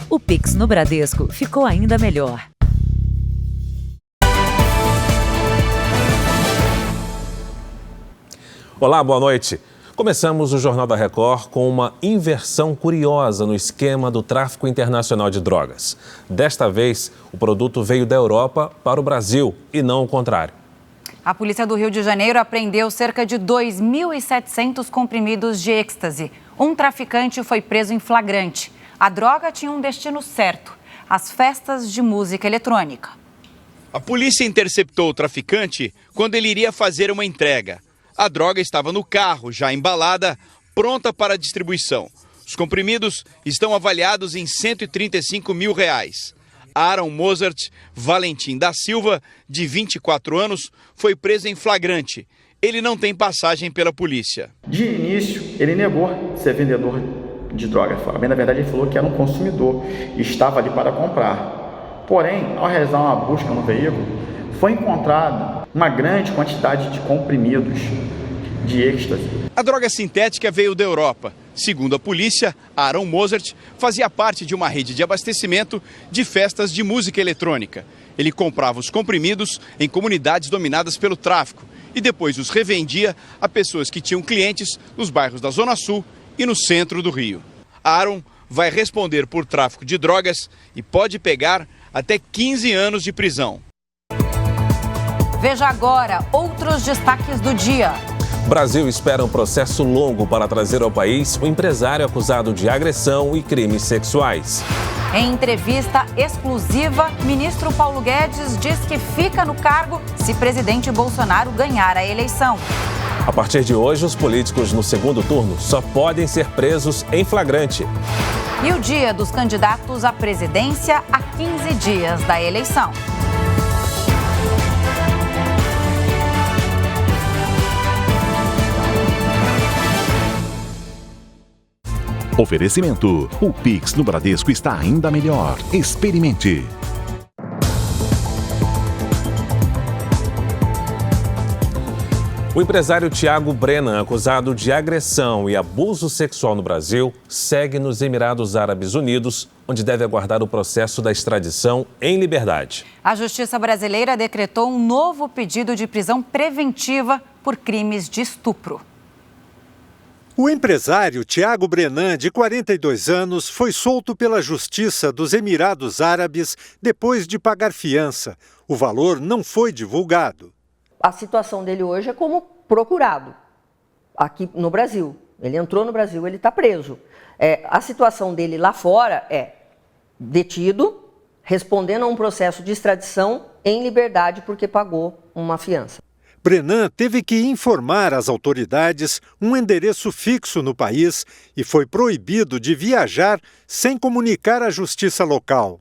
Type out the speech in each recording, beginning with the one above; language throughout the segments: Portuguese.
O Pix no Bradesco ficou ainda melhor. Olá, boa noite. Começamos o Jornal da Record com uma inversão curiosa no esquema do tráfico internacional de drogas. Desta vez, o produto veio da Europa para o Brasil e não o contrário. A polícia do Rio de Janeiro apreendeu cerca de 2.700 comprimidos de êxtase. Um traficante foi preso em flagrante. A droga tinha um destino certo: as festas de música eletrônica. A polícia interceptou o traficante quando ele iria fazer uma entrega. A droga estava no carro, já embalada, pronta para distribuição. Os comprimidos estão avaliados em R$135 mil. Aaron Mozart Valentim da Silva, de 24 anos, foi preso em flagrante. Ele não tem passagem pela polícia. De início, ele negou ser vendedor de droga. Na verdade, ele falou que era um consumidor e estava ali para comprar. Porém, ao realizar uma busca no veículo, foi encontrada uma grande quantidade de comprimidos de êxtase. A droga sintética veio da Europa. Segundo a polícia, Aaron Mozart fazia parte de uma rede de abastecimento de festas de música eletrônica. Ele comprava os comprimidos em comunidades dominadas pelo tráfico e depois os revendia a pessoas que tinham clientes nos bairros da Zona Sul e no centro do Rio. Aaron vai responder por tráfico de drogas e pode pegar até 15 anos de prisão. Veja agora outros destaques do dia. O Brasil espera um processo longo para trazer ao país o empresário acusado de agressão e crimes sexuais. Em entrevista exclusiva, ministro Paulo Guedes diz que fica no cargo se presidente Bolsonaro ganhar a eleição. A partir de hoje, os políticos no segundo turno só podem ser presos em flagrante. E o dia dos candidatos à presidência a 15 dias da eleição. Oferecimento: o Pix no Bradesco está ainda melhor. Experimente. O empresário Thiago Brenan, acusado de agressão e abuso sexual no Brasil, segue nos Emirados Árabes Unidos, onde deve aguardar o processo da extradição em liberdade. A Justiça brasileira decretou um novo pedido de prisão preventiva por crimes de estupro. O empresário Thiago Brenan, de 42 anos, foi solto pela Justiça dos Emirados Árabes depois de pagar fiança. O valor não foi divulgado. A situação dele hoje é como procurado aqui no Brasil. Ele entrou no Brasil, ele está preso. A situação dele lá fora é detido, respondendo a um processo de extradição em liberdade porque pagou uma fiança. Brenan teve que informar às autoridades um endereço fixo no país e foi proibido de viajar sem comunicar à justiça local.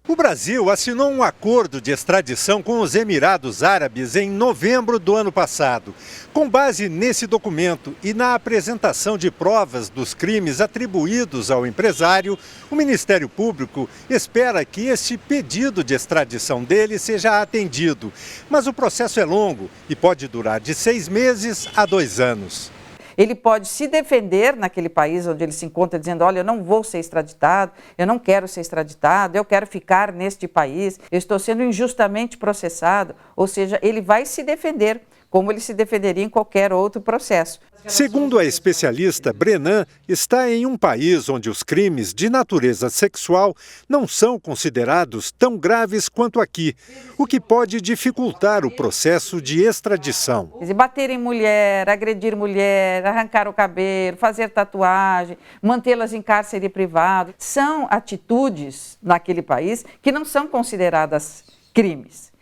O Brasil assinou um acordo de extradição com os Emirados Árabes em novembro do ano passado. Com base nesse documento e na apresentação de provas dos crimes atribuídos ao empresário, o Ministério Público espera que este pedido de extradição dele seja atendido. Mas o processo é longo e pode durar de 6 meses a 2 anos. Ele pode se defender naquele país onde ele se encontra, dizendo: olha, eu não vou ser extraditado, eu não quero ser extraditado, eu quero ficar neste país, eu estou sendo injustamente processado. Ou seja, ele vai se defender, como ele se defenderia em qualquer outro processo. Segundo a especialista, Brenan está em um país onde os crimes de natureza sexual não são considerados tão graves quanto aqui, o que pode dificultar o processo de extradição. Bater em mulher, agredir mulher, arrancar o cabelo, fazer tatuagem, mantê-las em cárcere privado, são atitudes naquele país que não são consideradas crimes.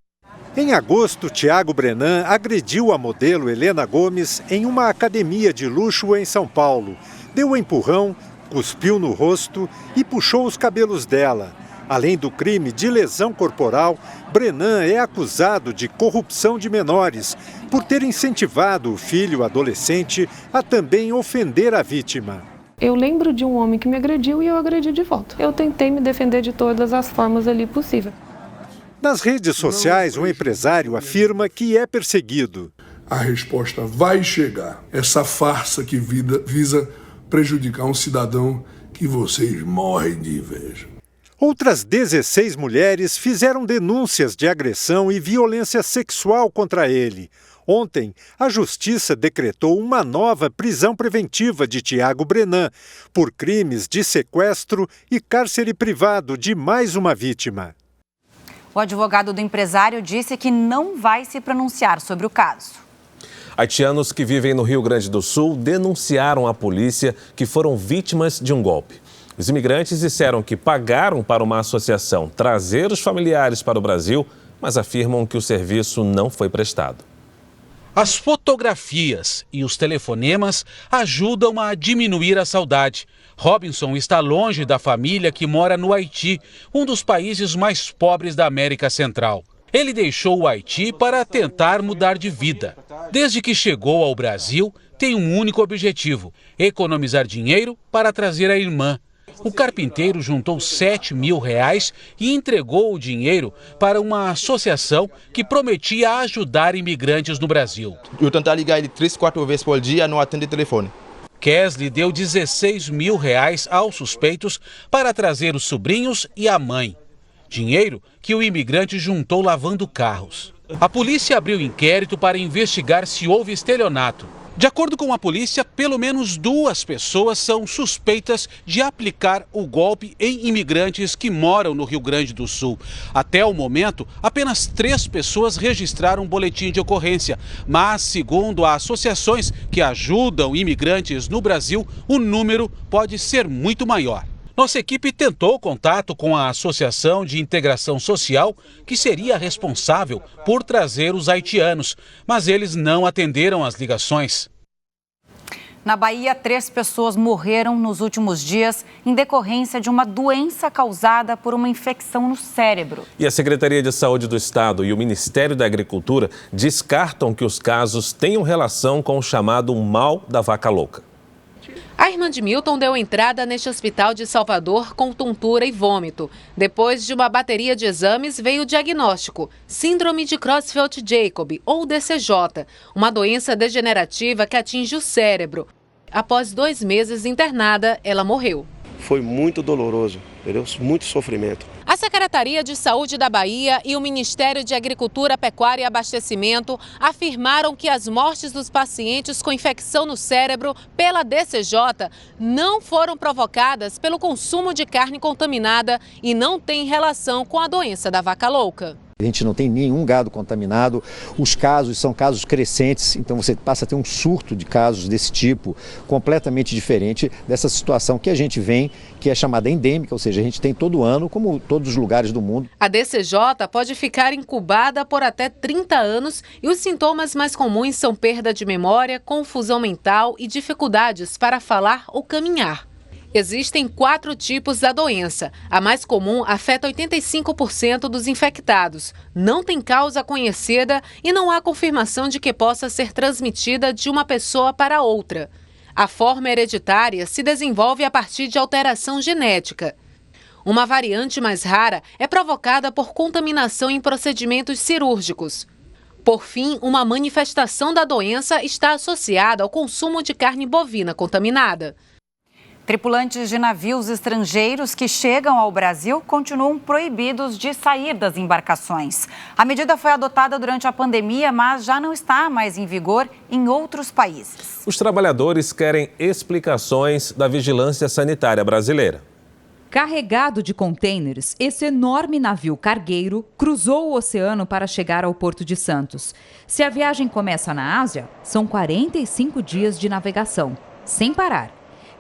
Em agosto, Thiago Brenan agrediu a modelo Helena Gomes em uma academia de luxo em São Paulo. Deu um empurrão, cuspiu no rosto e puxou os cabelos dela. Além do crime de lesão corporal, Brenan é acusado de corrupção de menores, por ter incentivado o filho adolescente a também ofender a vítima. Eu lembro de um homem que me agrediu e eu agredi de volta. Eu tentei me defender de todas as formas ali possível. Nas redes sociais, o empresário afirma que é perseguido. A resposta vai chegar. Essa farsa que visa prejudicar um cidadão que vocês morrem de inveja. Outras 16 mulheres fizeram denúncias de agressão e violência sexual contra ele. Ontem, a Justiça decretou uma nova prisão preventiva de Tiago Brenan por crimes de sequestro e cárcere privado de mais uma vítima. O advogado do empresário disse que não vai se pronunciar sobre o caso. Haitianos que vivem no Rio Grande do Sul denunciaram à polícia que foram vítimas de um golpe. Os imigrantes disseram que pagaram para uma associação trazer os familiares para o Brasil, mas afirmam que o serviço não foi prestado. As fotografias e os telefonemas ajudam a diminuir a saudade. Robinson está longe da família que mora no Haiti, um dos países mais pobres da América Central. Ele deixou o Haiti para tentar mudar de vida. Desde que chegou ao Brasil, tem um único objetivo: economizar dinheiro para trazer a irmã. O carpinteiro juntou R$7.000 e entregou o dinheiro para uma associação que prometia ajudar imigrantes no Brasil. Eu tentei ligar ele 3, 4 vezes por dia, não atende o telefone. Kesley deu R$16.000 aos suspeitos para trazer os sobrinhos e a mãe. Dinheiro que o imigrante juntou lavando carros. A polícia abriu inquérito para investigar se houve estelionato. De acordo com a polícia, pelo menos 2 pessoas são suspeitas de aplicar o golpe em imigrantes que moram no Rio Grande do Sul. Até o momento, apenas 3 pessoas registraram um boletim de ocorrência. Mas, segundo as associações que ajudam imigrantes no Brasil, o número pode ser muito maior. Nossa equipe tentou contato com a Associação de Integração Social, que seria responsável por trazer os haitianos, mas eles não atenderam as ligações. Na Bahia, 3 pessoas morreram nos últimos dias em decorrência de uma doença causada por uma infecção no cérebro. E a Secretaria de Saúde do Estado e o Ministério da Agricultura descartam que os casos tenham relação com o chamado mal da vaca louca. A irmã de Milton deu entrada neste hospital de Salvador com tontura e vômito. Depois de uma bateria de exames, veio o diagnóstico: Síndrome de Creutzfeldt-Jakob, ou DCJ, uma doença degenerativa que atinge o cérebro. Após 2 meses internada, ela morreu. Foi muito doloroso, entendeu? Muito sofrimento. A Secretaria de Saúde da Bahia e o Ministério de Agricultura, Pecuária e Abastecimento afirmaram que as mortes dos pacientes com infecção no cérebro pela DCJ não foram provocadas pelo consumo de carne contaminada e não têm relação com a doença da vaca louca. A gente não tem nenhum gado contaminado, os casos são casos crescentes, então você passa a ter um surto de casos desse tipo, completamente diferente dessa situação que a gente vem, que é chamada endêmica, ou seja, a gente tem todo ano, como todos os lugares do mundo. A DCJ pode ficar incubada por até 30 anos e os sintomas mais comuns são perda de memória, confusão mental e dificuldades para falar ou caminhar. Existem 4 tipos da doença. A mais comum afeta 85% dos infectados. Não tem causa conhecida e não há confirmação de que possa ser transmitida de uma pessoa para outra. A forma hereditária se desenvolve a partir de alteração genética. Uma variante mais rara é provocada por contaminação em procedimentos cirúrgicos. Por fim, uma manifestação da doença está associada ao consumo de carne bovina contaminada. Tripulantes de navios estrangeiros que chegam ao Brasil continuam proibidos de sair das embarcações. A medida foi adotada durante a pandemia, mas já não está mais em vigor em outros países. Os trabalhadores querem explicações da vigilância sanitária brasileira. Carregado de contêineres, esse enorme navio cargueiro cruzou o oceano para chegar ao Porto de Santos. Se a viagem começa na Ásia, são 45 dias de navegação, sem parar.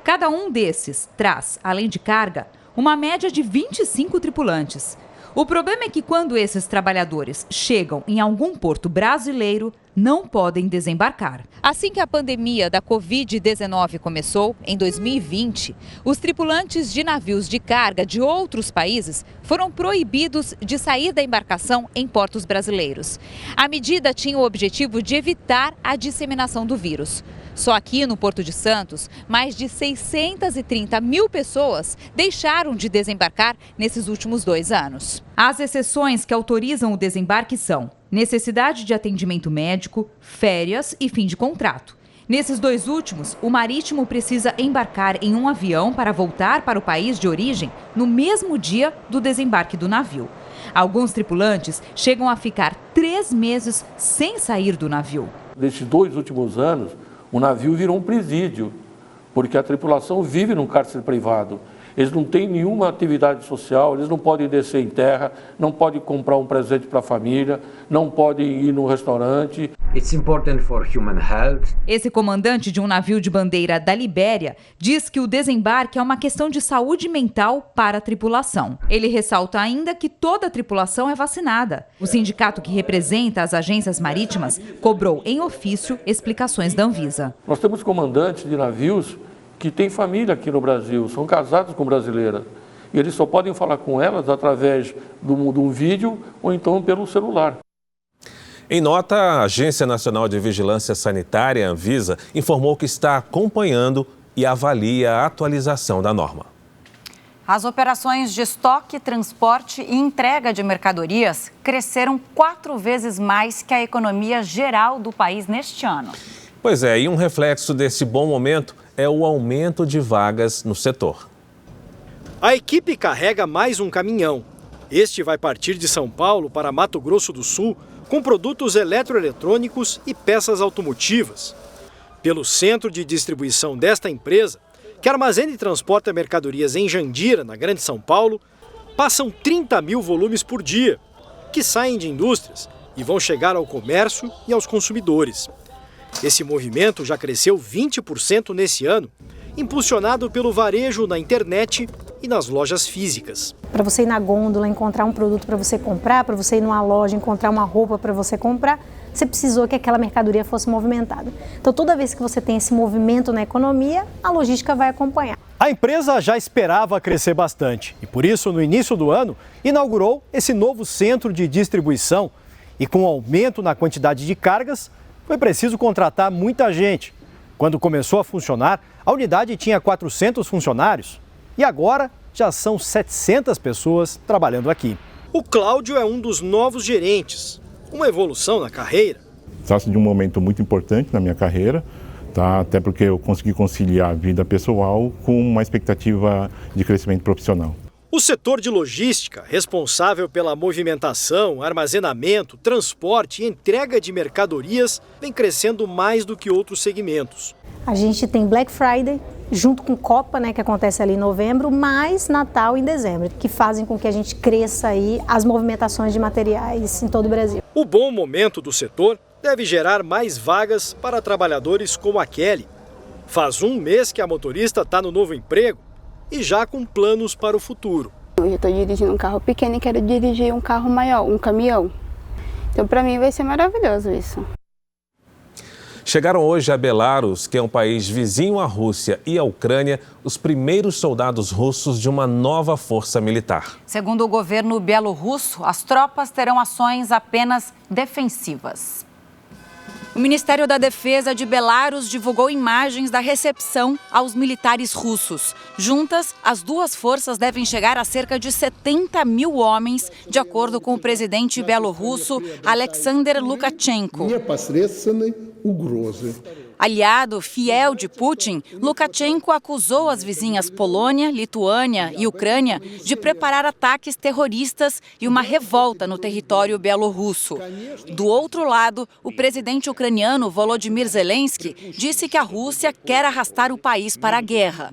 Cada um desses traz, além de carga, uma média de 25 tripulantes. O problema é que quando esses trabalhadores chegam em algum porto brasileiro, não podem desembarcar. Assim que a pandemia da Covid-19 começou, em 2020, os tripulantes de navios de carga de outros países foram proibidos de sair da embarcação em portos brasileiros. A medida tinha o objetivo de evitar a disseminação do vírus. Só aqui no Porto de Santos, mais de 630 mil pessoas deixaram de desembarcar nesses últimos 2 anos. As exceções que autorizam o desembarque são necessidade de atendimento médico, férias e fim de contrato. Nesses 2 últimos, o marítimo precisa embarcar em um avião para voltar para o país de origem no mesmo dia do desembarque do navio. Alguns tripulantes chegam a ficar 3 meses sem sair do navio. Nesses 2 últimos anos, o navio virou um presídio, porque a tripulação vive num cárcere privado. Eles não têm nenhuma atividade social, eles não podem descer em terra, não podem comprar um presente para a família, não podem ir no restaurante. It's important for human health. Esse comandante de um navio de bandeira da Libéria diz que o desembarque é uma questão de saúde mental para a tripulação. Ele ressalta ainda que toda a tripulação é vacinada. O sindicato que representa as agências marítimas cobrou em ofício explicações da Anvisa. Nós temos comandantes de navios que têm família aqui no Brasil, são casados com brasileiras. E eles só podem falar com elas através de um vídeo ou então pelo celular. Em nota, a Agência Nacional de Vigilância Sanitária, Anvisa, informou que está acompanhando e avalia a atualização da norma. As operações de estoque, transporte e entrega de mercadorias cresceram 4 vezes mais que a economia geral do país neste ano. Pois é, e um reflexo desse bom momento é o aumento de vagas no setor. A equipe carrega mais um caminhão. Este vai partir de São Paulo para Mato Grosso do Sul com produtos eletroeletrônicos e peças automotivas. Pelo centro de distribuição desta empresa, que armazena e transporta mercadorias em Jandira, na Grande São Paulo, passam 30 mil volumes por dia, que saem de indústrias e vão chegar ao comércio e aos consumidores. Esse movimento já cresceu 20% nesse ano, impulsionado pelo varejo na internet e nas lojas físicas. Para você ir na gôndola, encontrar um produto para você comprar, para você ir numa loja, encontrar uma roupa para você comprar, você precisou que aquela mercadoria fosse movimentada. Então, toda vez que você tem esse movimento na economia, a logística vai acompanhar. A empresa já esperava crescer bastante e, por isso, no início do ano, inaugurou esse novo centro de distribuição. E com o aumento na quantidade de cargas, foi preciso contratar muita gente. Quando começou a funcionar, a unidade tinha 400 funcionários e agora já são 700 pessoas trabalhando aqui. O Cláudio é um dos novos gerentes, uma evolução na carreira. Trata-se de um momento muito importante na minha carreira, tá? Até porque eu consegui conciliar a vida pessoal com uma expectativa de crescimento profissional. O setor de logística, responsável pela movimentação, armazenamento, transporte e entrega de mercadorias, vem crescendo mais do que outros segmentos. A gente tem Black Friday, junto com Copa, que acontece ali em novembro, mais Natal em dezembro, que fazem com que a gente cresça aí as movimentações de materiais em todo o Brasil. O bom momento do setor deve gerar mais vagas para trabalhadores como a Kelly. Faz 1 mês que a motorista está no novo emprego e já com planos para o futuro. Hoje eu estou dirigindo um carro pequeno e quero dirigir um carro maior, um caminhão. Então, para mim, vai ser maravilhoso isso. Chegaram hoje a Belarus, que é um país vizinho à Rússia e à Ucrânia, os primeiros soldados russos de uma nova força militar. Segundo o governo bielorrusso, as tropas terão ações apenas defensivas. O Ministério da Defesa de Belarus divulgou imagens da recepção aos militares russos. Juntas, as duas forças devem chegar a cerca de 70 mil homens, de acordo com o presidente bielorrusso Alexander Lukashenko. Aliado fiel de Putin, Lukashenko acusou as vizinhas Polônia, Lituânia e Ucrânia de preparar ataques terroristas e uma revolta no território bielorrusso. Do outro lado, o presidente ucraniano Volodymyr Zelensky disse que a Rússia quer arrastar o país para a guerra.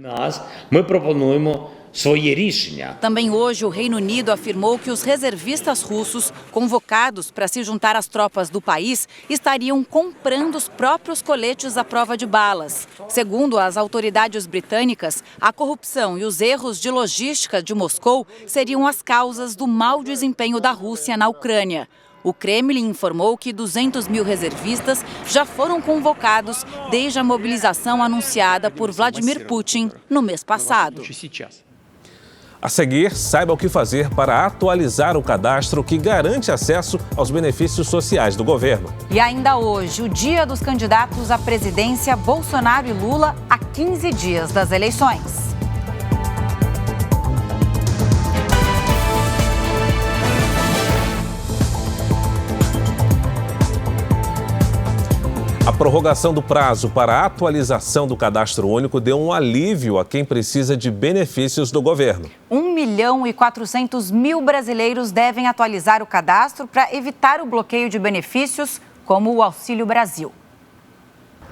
Também hoje, o Reino Unido afirmou que os reservistas russos, convocados para se juntar às tropas do país, estariam comprando os próprios coletes à prova de balas. Segundo as autoridades britânicas, a corrupção e os erros de logística de Moscou seriam as causas do mau desempenho da Rússia na Ucrânia. O Kremlin informou que 200 mil reservistas já foram convocados desde a mobilização anunciada por Vladimir Putin no mês passado. A seguir, saiba o que fazer para atualizar o cadastro que garante acesso aos benefícios sociais do governo. E ainda hoje, o dia dos candidatos à presidência, Bolsonaro e Lula, a 15 dias das eleições. A prorrogação do prazo para a atualização do cadastro único deu um alívio a quem precisa de benefícios do governo. 1.400.000 brasileiros devem atualizar o cadastro para evitar o bloqueio de benefícios, como o Auxílio Brasil.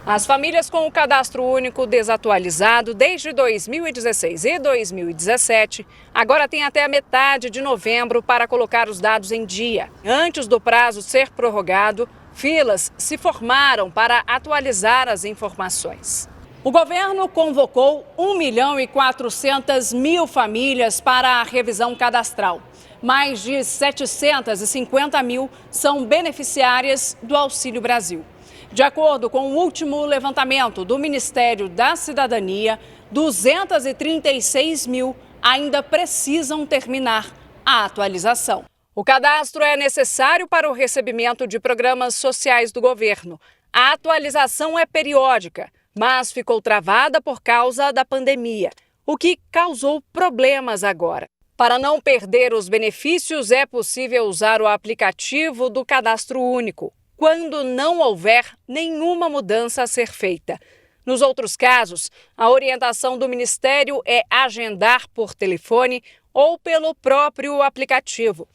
As famílias com o cadastro único desatualizado desde 2016 e 2017 agora têm até a metade de novembro para colocar os dados em dia. Antes do prazo ser prorrogado, filas se formaram para atualizar as informações. O governo convocou 1.400.000 famílias para a revisão cadastral. Mais de 750 mil são beneficiárias do Auxílio Brasil. De acordo com o último levantamento do Ministério da Cidadania, 236 mil ainda precisam terminar a atualização. O cadastro é necessário para o recebimento de programas sociais do governo. A atualização é periódica, mas ficou travada por causa da pandemia, o que causou problemas agora. Para não perder os benefícios, é possível usar o aplicativo do Cadastro Único, quando não houver nenhuma mudança a ser feita. Nos outros casos, a orientação do Ministério é agendar por telefone ou pelo próprio aplicativo.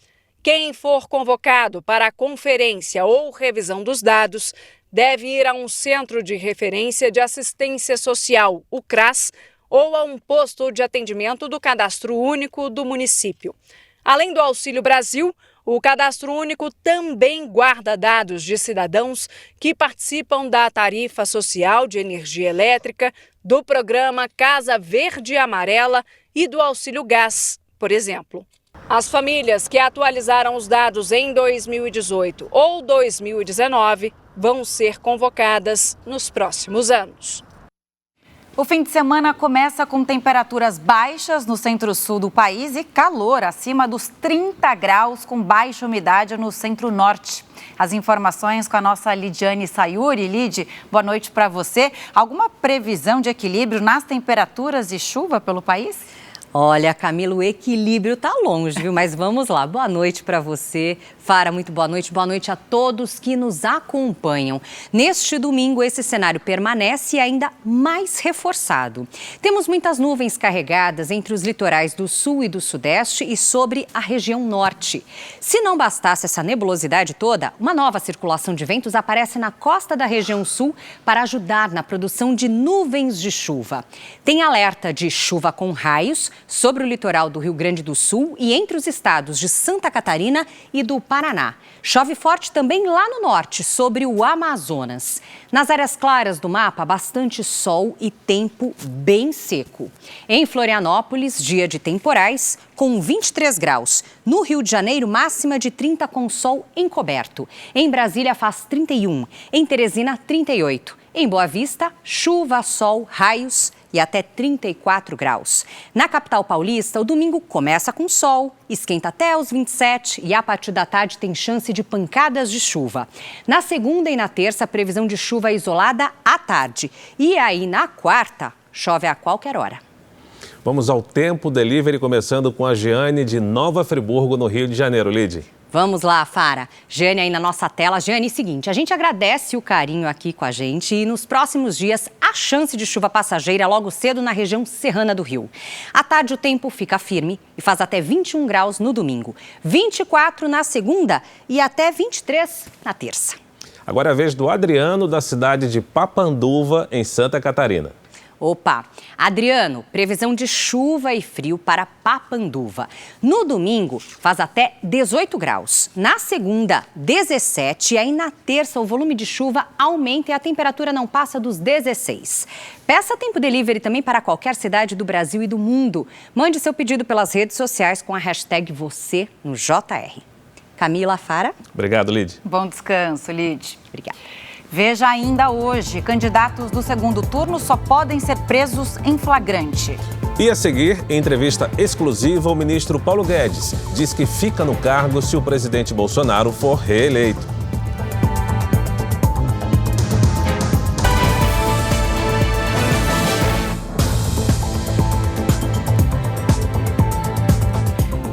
Quem for convocado para a conferência ou revisão dos dados deve ir a um Centro de Referência de Assistência Social, o CRAS, ou a um posto de atendimento do Cadastro Único do município. Além do Auxílio Brasil, o Cadastro Único também guarda dados de cidadãos que participam da tarifa social de energia elétrica, do programa Casa Verde e Amarela e do Auxílio Gás, por exemplo. As famílias que atualizaram os dados em 2018 ou 2019 vão ser convocadas nos próximos anos. O fim de semana começa com temperaturas baixas no centro-sul do país e calor acima dos 30 graus com baixa umidade no centro-norte. As informações com a nossa Lidiane Sayuri. Lid, boa noite para você. Alguma previsão de equilíbrio nas temperaturas e chuva pelo país? Olha, Camila, o equilíbrio está longe, viu? Mas vamos lá. Boa noite para você. Fara, muito boa noite. Boa noite a todos que nos acompanham. Neste domingo, esse cenário permanece ainda mais reforçado. Temos muitas nuvens carregadas entre os litorais do sul e do sudeste e sobre a região norte. Se não bastasse essa nebulosidade toda, uma nova circulação de ventos aparece na costa da região sul para ajudar na produção de nuvens de chuva. Tem alerta de chuva com raios sobre o litoral do Rio Grande do Sul e entre os estados de Santa Catarina e do Paraná. Chove forte também lá no norte, sobre o Amazonas. Nas áreas claras do mapa, bastante sol e tempo bem seco. Em Florianópolis, dia de temporais, com 23 graus. No Rio de Janeiro, máxima de 30 com sol encoberto. Em Brasília, faz 31. Em Teresina, 38. Em Boa Vista, chuva, sol, raios e até 34 graus. Na capital paulista, o domingo começa com sol, esquenta até os 27 e a partir da tarde tem chance de pancadas de chuva. Na segunda e na terça, previsão de chuva isolada à tarde. E aí, na quarta, chove a qualquer hora. Vamos ao Tempo Delivery, começando com a Jeane de Nova Friburgo, no Rio de Janeiro. Lid. Vamos lá, Fara. Jeane aí na nossa tela. Jeane, seguinte, a gente agradece o carinho aqui com a gente e nos próximos dias a chance de chuva passageira logo cedo na região serrana do Rio. À tarde o tempo fica firme e faz até 21 graus no domingo, 24 na segunda e até 23 na terça. Agora é a vez do Adriano, da cidade de Papanduva, em Santa Catarina. Opa! Adriano, previsão de chuva e frio para Papanduva. No domingo, faz até 18 graus. Na segunda, 17. E aí na terça, o volume de chuva aumenta e a temperatura não passa dos 16. Peça Tempo Delivery também para qualquer cidade do Brasil e do mundo. Mande seu pedido pelas redes sociais com a hashtag você no JR. Camila, Fara. Obrigado, Lid. Bom descanso, Lid. Obrigada. Veja ainda hoje, candidatos do segundo turno só podem ser presos em flagrante. E a seguir, em entrevista exclusiva, o ministro Paulo Guedes diz que fica no cargo se o presidente Bolsonaro for reeleito.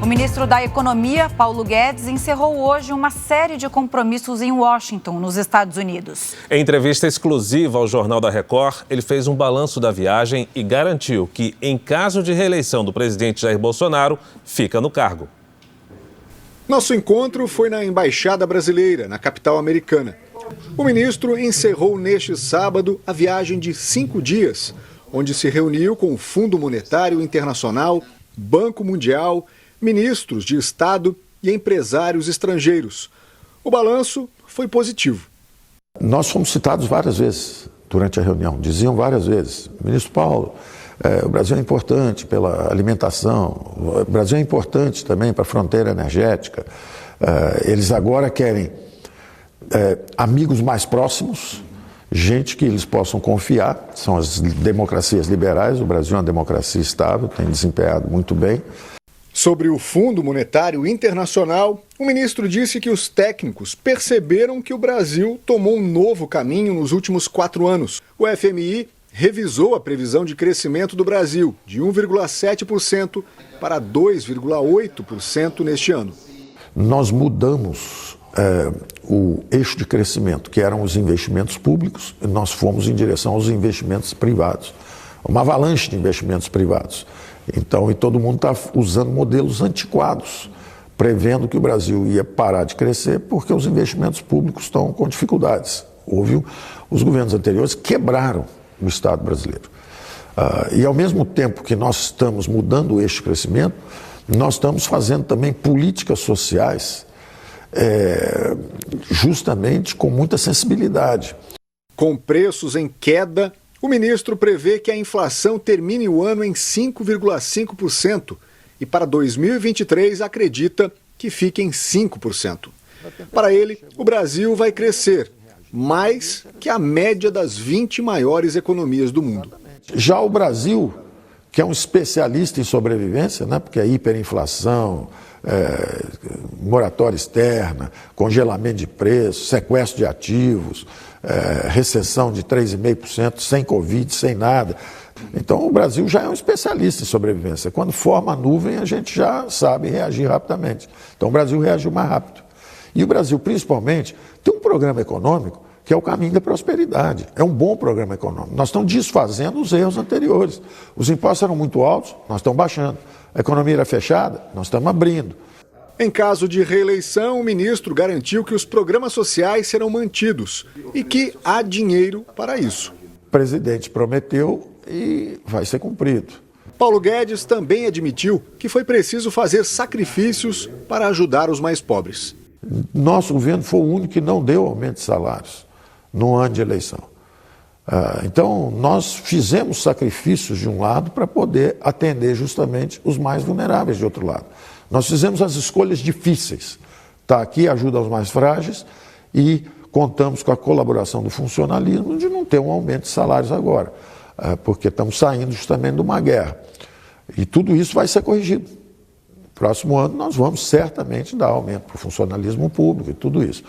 O ministro da Economia, Paulo Guedes, encerrou hoje uma série de compromissos em Washington, nos Estados Unidos. Em entrevista exclusiva ao Jornal da Record, ele fez um balanço da viagem e garantiu que, em caso de reeleição do presidente Jair Bolsonaro, fica no cargo. Nosso encontro foi na Embaixada Brasileira, na capital americana. O ministro encerrou neste sábado a viagem de 5 dias, onde se reuniu com o Fundo Monetário Internacional, Banco Mundial, ministros de Estado e empresários estrangeiros. O balanço foi positivo. Nós fomos citados várias vezes durante a reunião, diziam várias vezes, ministro Paulo, o Brasil é importante pela alimentação, o Brasil é importante também para a fronteira energética. Eles agora querem amigos mais próximos, gente que eles possam confiar, são as democracias liberais, o Brasil é uma democracia estável, tem desempenhado muito bem. Sobre o Fundo Monetário Internacional, o ministro disse que os técnicos perceberam que o Brasil tomou um novo caminho nos últimos 4 anos. O FMI revisou a previsão de crescimento do Brasil de 1,7% para 2,8% neste ano. Nós mudamos o eixo de crescimento, que eram os investimentos públicos, e nós fomos em direção aos investimentos privados. Uma avalanche de investimentos privados. Então, e todo mundo está usando modelos antiquados, prevendo que o Brasil ia parar de crescer porque os investimentos públicos estão com dificuldades. Os governos anteriores quebraram o Estado brasileiro. E ao mesmo tempo que nós estamos mudando o eixo de crescimento, nós estamos fazendo também políticas sociais justamente com muita sensibilidade. Com preços em queda, o ministro prevê que a inflação termine o ano em 5,5% e para 2023 acredita que fique em 5%. Para ele, o Brasil vai crescer mais que a média das 20 maiores economias do mundo. Já o Brasil, que é um especialista em sobrevivência, né, porque a hiperinflação, moratória externa, congelamento de preços, sequestro de ativos, recessão de 3,5%, sem Covid, sem nada. Então o Brasil já é um especialista em sobrevivência. Quando forma a nuvem, a gente já sabe reagir rapidamente. Então o Brasil reagiu mais rápido. E o Brasil, principalmente, tem um programa econômico que é o caminho da prosperidade. É um bom programa econômico. Nós estamos desfazendo os erros anteriores. Os impostos eram muito altos, nós estamos baixando. A economia era fechada, nós estamos abrindo. Em caso de reeleição, o ministro garantiu que os programas sociais serão mantidos e que há dinheiro para isso. O presidente prometeu e vai ser cumprido. Paulo Guedes também admitiu que foi preciso fazer sacrifícios para ajudar os mais pobres. Nosso governo foi o único que não deu aumento de salários no ano de eleição. Então, nós fizemos sacrifícios de um lado para poder atender justamente os mais vulneráveis de outro lado. Nós fizemos as escolhas difíceis. Está aqui, ajuda aos mais frágeis e contamos com a colaboração do funcionalismo de não ter um aumento de salários agora, porque estamos saindo justamente de uma guerra. E tudo isso vai ser corrigido. Próximo ano nós vamos certamente dar aumento para o funcionalismo público e tudo isso.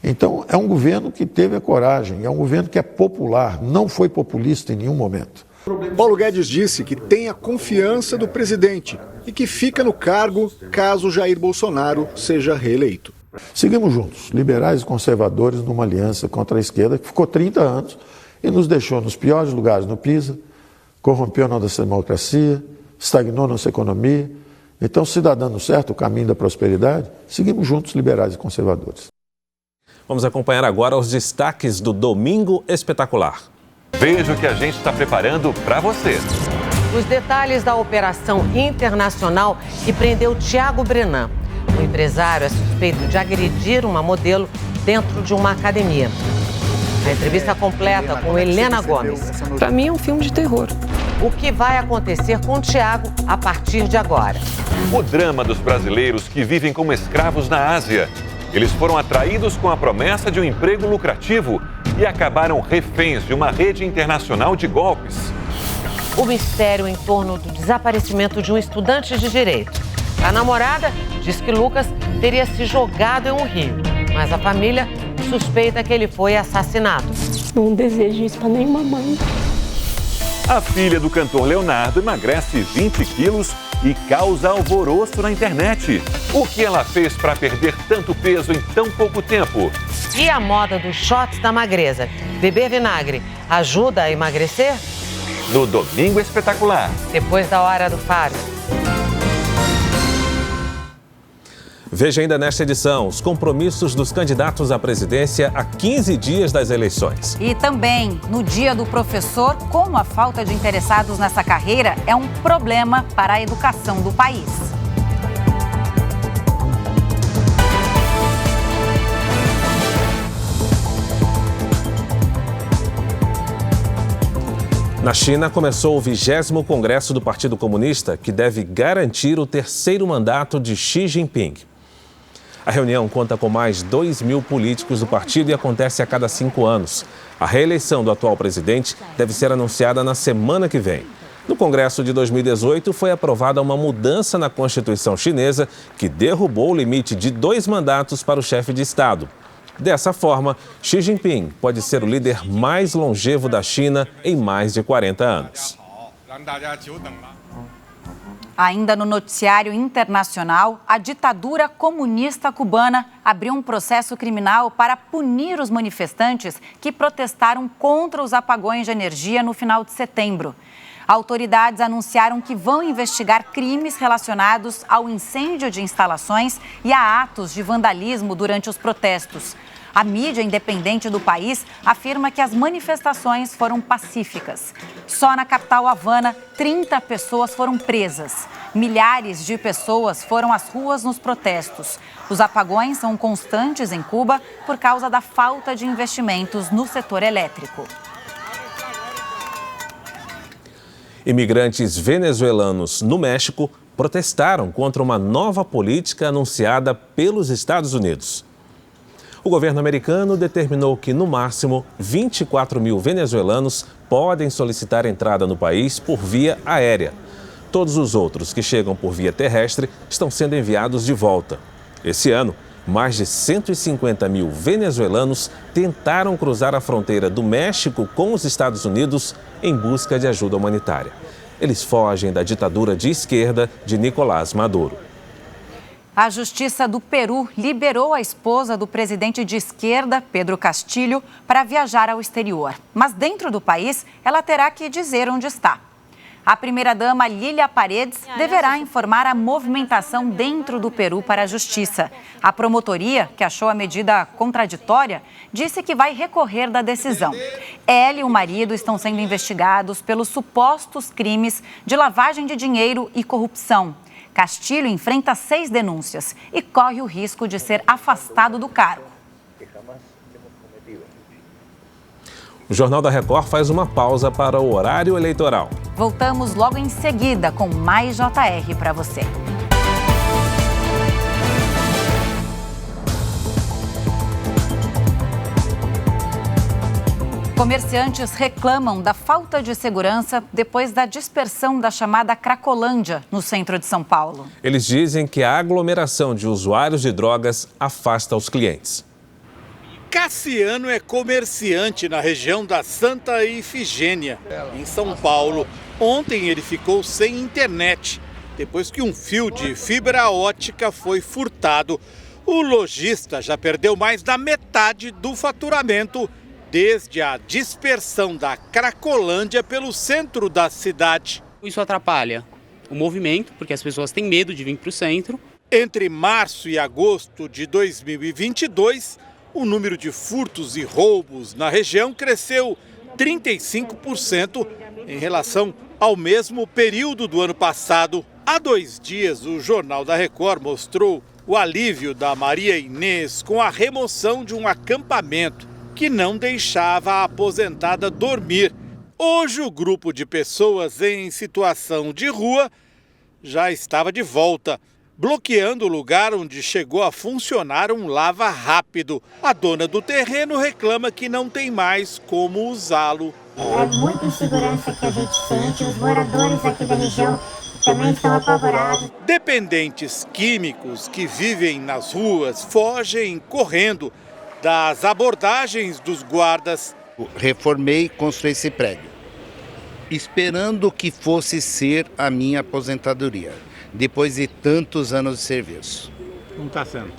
Então, é um governo que teve a coragem, é um governo que é popular, não foi populista em nenhum momento. Paulo Guedes disse que tem a confiança do presidente e que fica no cargo caso Jair Bolsonaro seja reeleito. Seguimos juntos, liberais e conservadores, numa aliança contra a esquerda que ficou 30 anos e nos deixou nos piores lugares no PISA, corrompeu a nossa democracia, estagnou nossa economia. Então, se está dando certo o caminho da prosperidade, seguimos juntos, liberais e conservadores. Vamos acompanhar agora os destaques do Domingo Espetacular. Veja o que a gente está preparando para você. Os detalhes da operação internacional que prendeu Thiago Brenan. O empresário é suspeito de agredir uma modelo dentro de uma academia. A entrevista completa com Helena Gomes. Para mim é um filme de terror. O que vai acontecer com Thiago a partir de agora? O drama dos brasileiros que vivem como escravos na Ásia. Eles foram atraídos com a promessa de um emprego lucrativo e acabaram reféns de uma rede internacional de golpes. O mistério em torno do desaparecimento de um estudante de direito. A namorada diz que Lucas teria se jogado em um rio, mas a família suspeita que ele foi assassinado. Não desejo isso para nenhuma mãe. A filha do cantor Leonardo emagrece 20 quilos e causa alvoroço na internet. O que ela fez para perder tanto peso em tão pouco tempo? E a moda dos shots da magreza? Beber vinagre ajuda a emagrecer? No Domingo Espetacular. Depois da Hora do Faro. Veja ainda nesta edição os compromissos dos candidatos à presidência a 15 dias das eleições. E também, no Dia do Professor, como a falta de interessados nessa carreira é um problema para a educação do país. Na China, começou o 20º Congresso do Partido Comunista, que deve garantir o terceiro mandato de Xi Jinping. A reunião conta com mais 2.000 políticos do partido e acontece a cada 5 anos. A reeleição do atual presidente deve ser anunciada na semana que vem. No Congresso de 2018, foi aprovada uma mudança na Constituição chinesa que derrubou o limite de 2 mandatos para o chefe de Estado. Dessa forma, Xi Jinping pode ser o líder mais longevo da China em mais de 40 anos. Ainda no noticiário internacional, a ditadura comunista cubana abriu um processo criminal para punir os manifestantes que protestaram contra os apagões de energia no final de setembro. Autoridades anunciaram que vão investigar crimes relacionados ao incêndio de instalações e a atos de vandalismo durante os protestos. A mídia independente do país afirma que as manifestações foram pacíficas. Só na capital Havana, 30 pessoas foram presas. Milhares de pessoas foram às ruas nos protestos. Os apagões são constantes em Cuba por causa da falta de investimentos no setor elétrico. Imigrantes venezuelanos no México protestaram contra uma nova política anunciada pelos Estados Unidos. O governo americano determinou que, no máximo, 24.000 venezuelanos podem solicitar entrada no país por via aérea. Todos os outros que chegam por via terrestre estão sendo enviados de volta. Esse ano, mais de 150.000 venezuelanos tentaram cruzar a fronteira do México com os Estados Unidos em busca de ajuda humanitária. Eles fogem da ditadura de esquerda de Nicolás Maduro. A Justiça do Peru liberou a esposa do presidente de esquerda, Pedro Castillo, para viajar ao exterior. Mas dentro do país, ela terá que dizer onde está. A primeira-dama Lilia Paredes deverá informar a movimentação dentro do Peru para a Justiça. A promotoria, que achou a medida contraditória, disse que vai recorrer da decisão. Ela e o marido estão sendo investigados pelos supostos crimes de lavagem de dinheiro e corrupção. Castillo enfrenta 6 denúncias e corre o risco de ser afastado do cargo. O Jornal da Record faz uma pausa para o horário eleitoral. Voltamos logo em seguida com mais JR para você. Comerciantes reclamam da falta de segurança depois da dispersão da chamada Cracolândia, no centro de São Paulo. Eles dizem que a aglomeração de usuários de drogas afasta os clientes. Cassiano é comerciante na região da Santa Ifigênia, em São Paulo. Ontem ele ficou sem internet, depois que um fio de fibra ótica foi furtado. O lojista já perdeu mais da metade do faturamento desde a dispersão da Cracolândia pelo centro da cidade. Isso atrapalha o movimento, porque as pessoas têm medo de vir para o centro. Entre março e agosto de 2022, o número de furtos e roubos na região cresceu 35% em relação ao mesmo período do ano passado. Há 2 dias, o Jornal da Record mostrou o alívio da Maria Inês com a remoção de um acampamento que não deixava a aposentada dormir. Hoje, o grupo de pessoas em situação de rua já estava de volta, bloqueando o lugar onde chegou a funcionar um lava-rápido. A dona do terreno reclama que não tem mais como usá-lo. É muita insegurança que a gente sente, os moradores aqui da região também estão apavorados. Dependentes químicos que vivem nas ruas fogem correndo das abordagens dos guardas. Reformei e construí esse prédio, esperando que fosse ser a minha aposentadoria. depois de tantos anos de serviço. Não está sendo.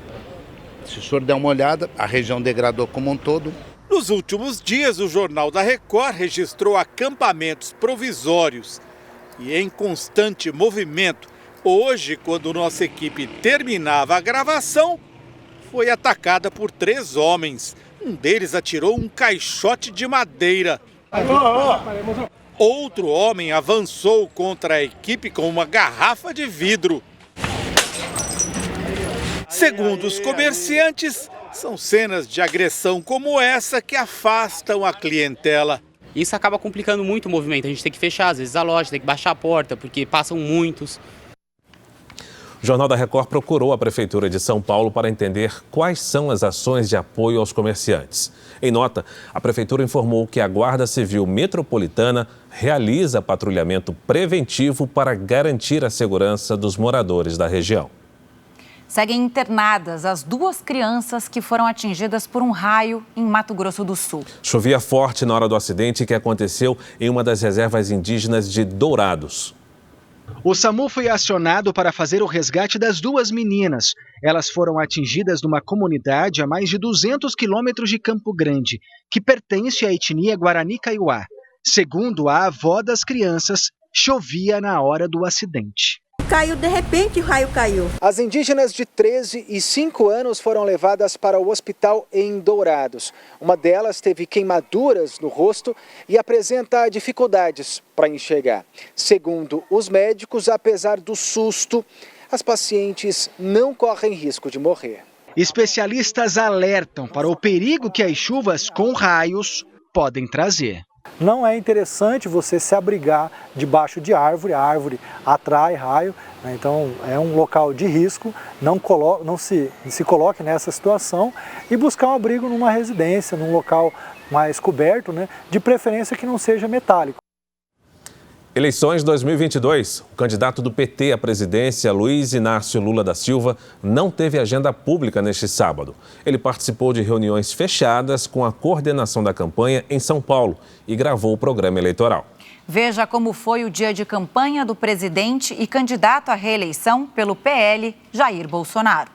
Se o senhor der uma olhada, a região degradou como um todo. Nos últimos dias, o Jornal da Record registrou acampamentos provisórios e em constante movimento. Hoje, quando nossa equipe terminava a gravação, foi atacada por 3 homens. Um deles atirou um caixote de madeira. Outro homem avançou contra a equipe com uma garrafa de vidro. Segundo os comerciantes, são cenas de agressão como essa que afastam a clientela. Isso acaba complicando muito o movimento. A gente tem que fechar, às vezes, a loja, tem que baixar a porta, porque passam muitos. O Jornal da Record procurou a Prefeitura de São Paulo para entender quais são as ações de apoio aos comerciantes. Em nota, a Prefeitura informou que a Guarda Civil Metropolitana realiza patrulhamento preventivo para garantir a segurança dos moradores da região. Seguem internadas as 2 crianças que foram atingidas por um raio em Mato Grosso do Sul. Chovia forte na hora do acidente que aconteceu em uma das reservas indígenas de Dourados. O SAMU foi acionado para fazer o resgate das 2 meninas. Elas foram atingidas numa comunidade a mais de 200 quilômetros de Campo Grande, que pertence à etnia Guarani Kaiowá. Segundo a avó das crianças, chovia na hora do acidente. Caiu, de repente o raio caiu. As indígenas de 13 e 5 anos foram levadas para o hospital em Dourados. Uma delas teve queimaduras no rosto e apresenta dificuldades para enxergar. Segundo os médicos, apesar do susto, as pacientes não correm risco de morrer. Especialistas alertam para o perigo que as chuvas com raios podem trazer. Não é interessante você se abrigar debaixo de árvore, a árvore atrai raio, né? Então é um local de risco, não se coloque nessa situação e buscar um abrigo numa residência, num local mais coberto, né? De preferência que não seja metálico. Eleições 2022. O candidato do PT à presidência, Luiz Inácio Lula da Silva, não teve agenda pública neste sábado. Ele participou de reuniões fechadas com a coordenação da campanha em São Paulo e gravou o programa eleitoral. Veja como foi o dia de campanha do presidente e candidato à reeleição pelo PL, Jair Bolsonaro.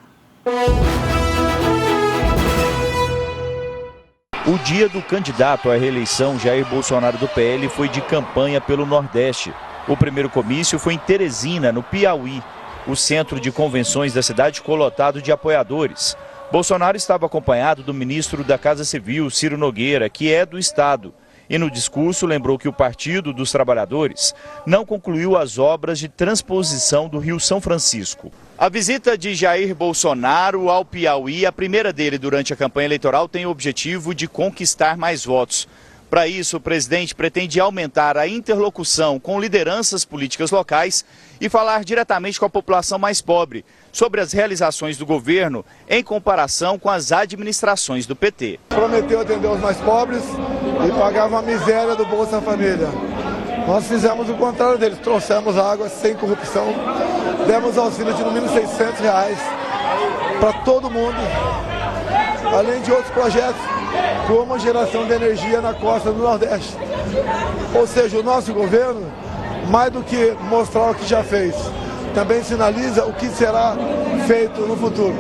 O dia do candidato à reeleição Jair Bolsonaro do PL foi de campanha pelo Nordeste. O primeiro comício foi em Teresina, no Piauí. O centro de convenções da cidade ficou lotado de apoiadores. Bolsonaro estava acompanhado do ministro da Casa Civil, Ciro Nogueira, que é do estado. E no discurso lembrou que o Partido dos Trabalhadores não concluiu as obras de transposição do Rio São Francisco. A visita de Jair Bolsonaro ao Piauí, a primeira dele durante a campanha eleitoral, tem o objetivo de conquistar mais votos. Para isso, o presidente pretende aumentar a interlocução com lideranças políticas locais e falar diretamente com a população mais pobre sobre as realizações do governo em comparação com as administrações do PT. Prometeu atender os mais pobres e pagava a miséria do Bolsa Família. Nós fizemos o contrário deles, trouxemos água sem corrupção, demos auxílio de no mínimo R$600 para todo mundo, além de outros projetos, como a geração de energia na costa do Nordeste. Ou seja, o nosso governo, mais do que mostrar o que já fez, também sinaliza o que será feito no futuro.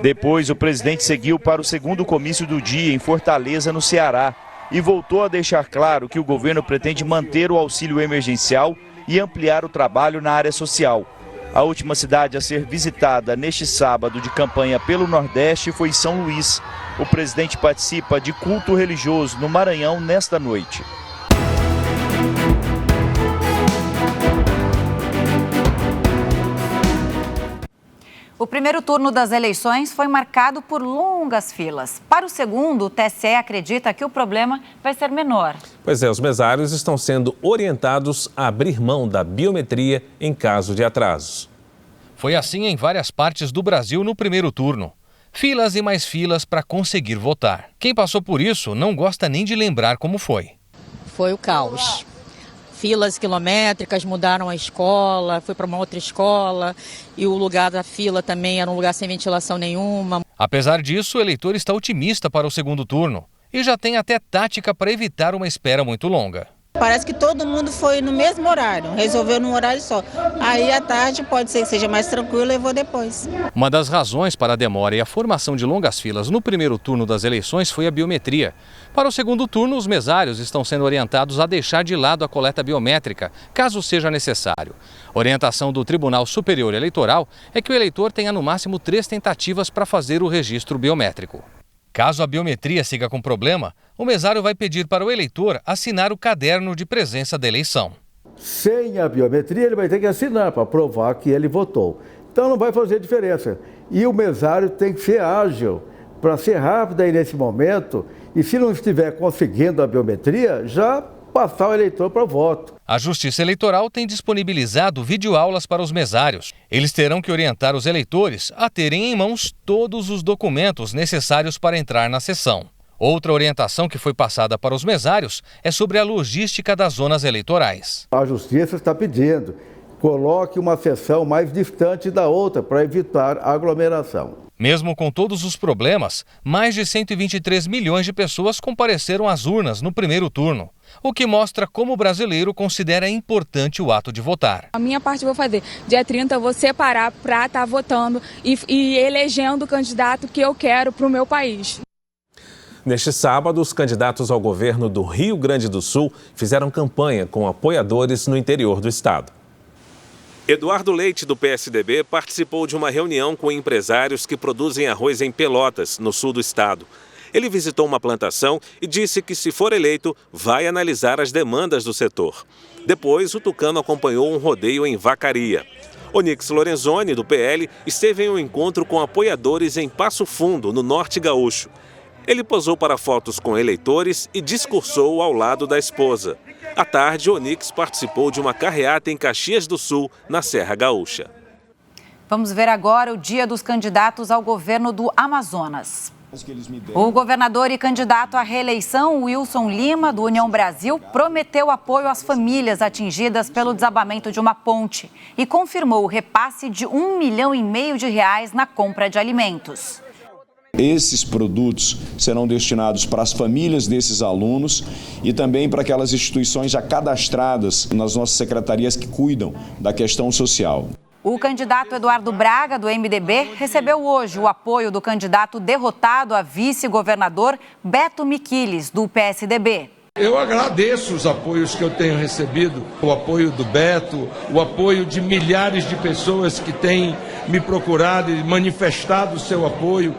Depois, o presidente seguiu para o segundo comício do dia em Fortaleza, no Ceará, e voltou a deixar claro que o governo pretende manter o auxílio emergencial e ampliar o trabalho na área social. A última cidade a ser visitada neste sábado de campanha pelo Nordeste foi São Luís. O presidente participa de culto religioso no Maranhão nesta noite. O primeiro turno das eleições foi marcado por longas filas. Para o segundo, o TSE acredita que o problema vai ser menor. Pois é, os mesários estão sendo orientados a abrir mão da biometria em caso de atrasos. Foi assim em várias partes do Brasil no primeiro turno. Filas e mais filas para conseguir votar. Quem passou por isso não gosta nem de lembrar como foi. Foi o caos. Filas quilométricas, mudaram a escola, foi para uma outra escola e o lugar da fila também era um lugar sem ventilação nenhuma. Apesar disso, o eleitor está otimista para o segundo turno e já tem até tática para evitar uma espera muito longa. Parece que todo mundo foi no mesmo horário, resolveu num horário só. Aí à tarde pode ser que seja mais tranquilo e vou depois. Uma das razões para a demora e a formação de longas filas no primeiro turno das eleições foi a biometria. Para o segundo turno, os mesários estão sendo orientados a deixar de lado a coleta biométrica, caso seja necessário. A orientação do Tribunal Superior Eleitoral é que o eleitor tenha no máximo 3 tentativas para fazer o registro biométrico. Caso a biometria siga com problema, o mesário vai pedir para o eleitor assinar o caderno de presença da eleição. Sem a biometria, ele vai ter que assinar para provar que ele votou. Então não vai fazer diferença. E o mesário tem que ser ágil para ser rápido aí nesse momento e, se não estiver conseguindo a biometria, já passar o eleitor para o voto. A Justiça Eleitoral tem disponibilizado videoaulas para os mesários. Eles terão que orientar os eleitores a terem em mãos todos os documentos necessários para entrar na sessão. Outra orientação que foi passada para os mesários é sobre a logística das zonas eleitorais. A Justiça está pedindo, coloque uma sessão mais distante da outra para evitar a aglomeração. Mesmo com todos os problemas, mais de 123 milhões de pessoas compareceram às urnas no primeiro turno, o que mostra como o brasileiro considera importante o ato de votar. A minha parte eu vou fazer. Dia 30 eu vou separar para estar votando e elegendo o candidato que eu quero para o meu país. Neste sábado, os candidatos ao governo do Rio Grande do Sul fizeram campanha com apoiadores no interior do estado. Eduardo Leite, do PSDB, participou de uma reunião com empresários que produzem arroz em Pelotas, no sul do estado. Ele visitou uma plantação e disse que, se for eleito, vai analisar as demandas do setor. Depois, o tucano acompanhou um rodeio em Vacaria. Onyx Lorenzoni, do PL, esteve em um encontro com apoiadores em Passo Fundo, no norte gaúcho. Ele posou para fotos com eleitores e discursou ao lado da esposa. À tarde, Onyx participou de uma carreata em Caxias do Sul, na Serra Gaúcha. Vamos ver agora o dia dos candidatos ao governo do Amazonas. O governador e candidato à reeleição, Wilson Lima, do União Brasil, prometeu apoio às famílias atingidas pelo desabamento de uma ponte e confirmou o repasse de R$1,5 milhão na compra de alimentos. Esses produtos serão destinados para as famílias desses alunos e também para aquelas instituições já cadastradas nas nossas secretarias que cuidam da questão social. O candidato Eduardo Braga, do MDB, recebeu hoje o apoio do candidato derrotado a vice-governador Beto Miquiles, do PSDB. Eu agradeço os apoios que eu tenho recebido, o apoio do Beto, o apoio de milhares de pessoas que têm me procurado e manifestado o seu apoio.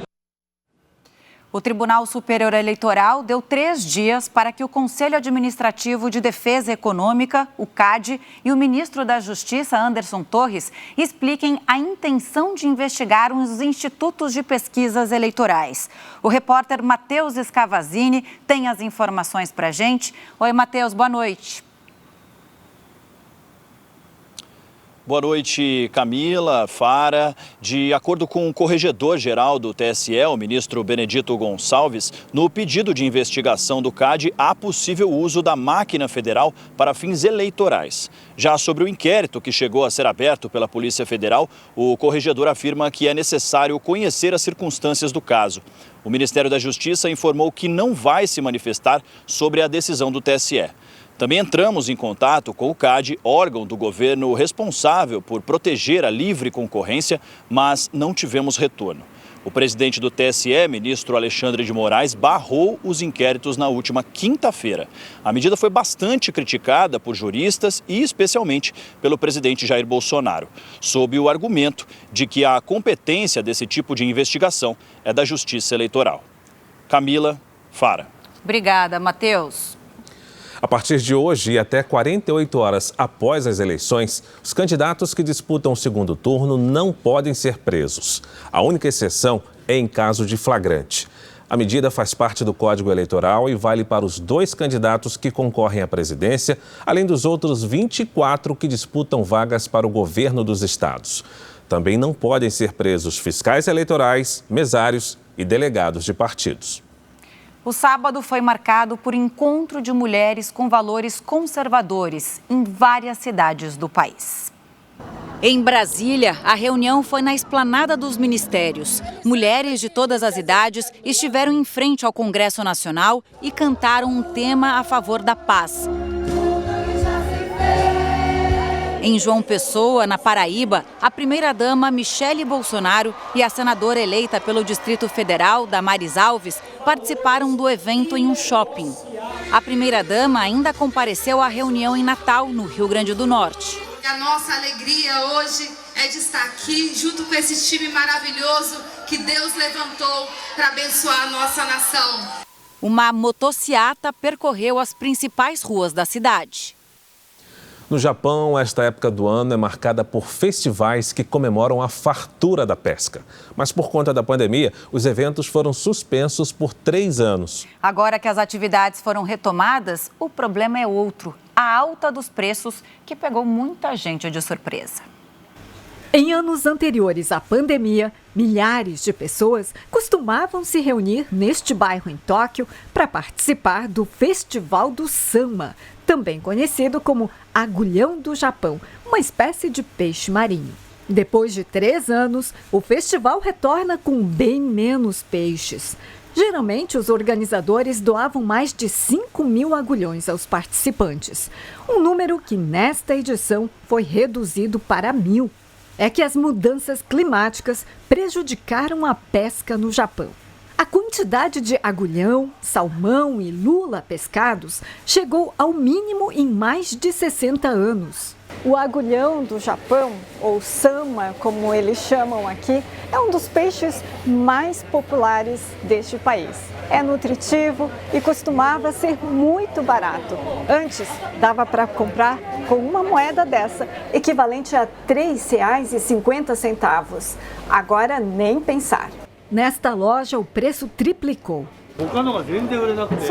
O Tribunal Superior Eleitoral deu 3 dias para que o Conselho Administrativo de Defesa Econômica, o CAD, e o ministro da Justiça, Anderson Torres, expliquem a intenção de investigar os institutos de pesquisas eleitorais. O repórter Matheus Escavazini tem as informações para a gente. Oi, Matheus, boa noite. Boa noite, Camila, Fara. De acordo com o corregedor-geral do TSE, o ministro Benedito Gonçalves, no pedido de investigação do CAD, há possível uso da máquina federal para fins eleitorais. Já sobre o inquérito que chegou a ser aberto pela Polícia Federal, o corregedor afirma que é necessário conhecer as circunstâncias do caso. O Ministério da Justiça informou que não vai se manifestar sobre a decisão do TSE. Também entramos em contato com o CAD, órgão do governo responsável por proteger a livre concorrência, mas não tivemos retorno. O presidente do TSE, ministro Alexandre de Moraes, barrou os inquéritos na última quinta-feira. A medida foi bastante criticada por juristas e especialmente pelo presidente Jair Bolsonaro, sob o argumento de que a competência desse tipo de investigação é da Justiça Eleitoral. Camila, Fara. Obrigada, Matheus. A partir de hoje e até 48 horas após as eleições, os candidatos que disputam o segundo turno não podem ser presos. A única exceção é em caso de flagrante. A medida faz parte do Código Eleitoral e vale para os 2 candidatos que concorrem à presidência, além dos outros 24 que disputam vagas para o governo dos estados. Também não podem ser presos fiscais eleitorais, mesários e delegados de partidos. O sábado foi marcado por encontro de mulheres com valores conservadores em várias cidades do país. Em Brasília, a reunião foi na esplanada dos ministérios. Mulheres de todas as idades estiveram em frente ao Congresso Nacional e cantaram um tema a favor da paz. Em João Pessoa, na Paraíba, a primeira-dama Michele Bolsonaro e a senadora eleita pelo Distrito Federal, Damares Alves, participaram do evento em um shopping. A primeira-dama ainda compareceu à reunião em Natal, no Rio Grande do Norte. A nossa alegria hoje é de estar aqui junto com esse time maravilhoso que Deus levantou para abençoar a nossa nação. Uma motociata percorreu as principais ruas da cidade. No Japão, esta época do ano é marcada por festivais que comemoram a fartura da pesca. Mas por conta da pandemia, os eventos foram suspensos por 3 anos. Agora que as atividades foram retomadas, o problema é outro: a alta dos preços, que pegou muita gente de surpresa. Em anos anteriores à pandemia, milhares de pessoas costumavam se reunir neste bairro em Tóquio para participar do Festival do Sama, também conhecido como Agulhão do Japão, uma espécie de peixe marinho. Depois de 3 anos, o festival retorna com bem menos peixes. Geralmente, os organizadores doavam mais de 5.000 agulhões aos participantes, um número que nesta edição foi reduzido para 1.000. É que as mudanças climáticas prejudicaram a pesca no Japão. A quantidade de agulhão, salmão e lula pescados chegou ao mínimo em mais de 60 anos. O agulhão do Japão, ou sama, como eles chamam aqui, é um dos peixes mais populares deste país. É nutritivo e costumava ser muito barato. Antes, dava para comprar com uma moeda dessa, equivalente a R$ 3,50. Agora, nem pensar. Nesta loja, o preço triplicou.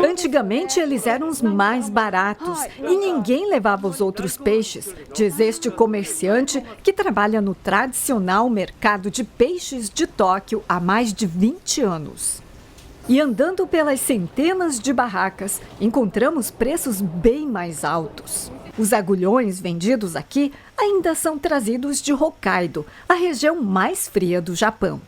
Antigamente, eles eram os mais baratos e ninguém levava os outros peixes, diz este comerciante que trabalha no tradicional mercado de peixes de Tóquio há mais de 20 anos. E andando pelas centenas de barracas, encontramos preços bem mais altos. Os agulhões vendidos aqui ainda são trazidos de Hokkaido, a região mais fria do Japão.